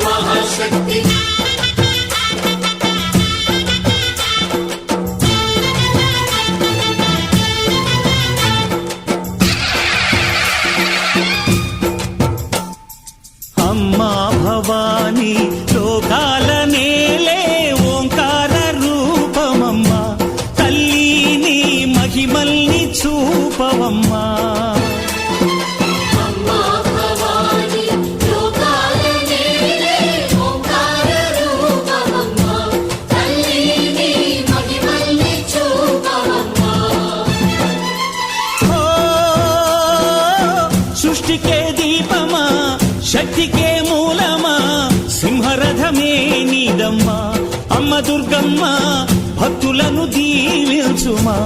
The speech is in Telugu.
మహాశక్తి అమ్మా భవానీ లోకాల నేలే ఓంకార రూపమమ్మా తల్లి మహిమల్ని చూపవమ్మా సృష్టికే దీపమా శక్తికే మూలమా సింహరథమే నీదమ్మా అమ్మ దుర్గమ్మ భక్తులను దీవించుమా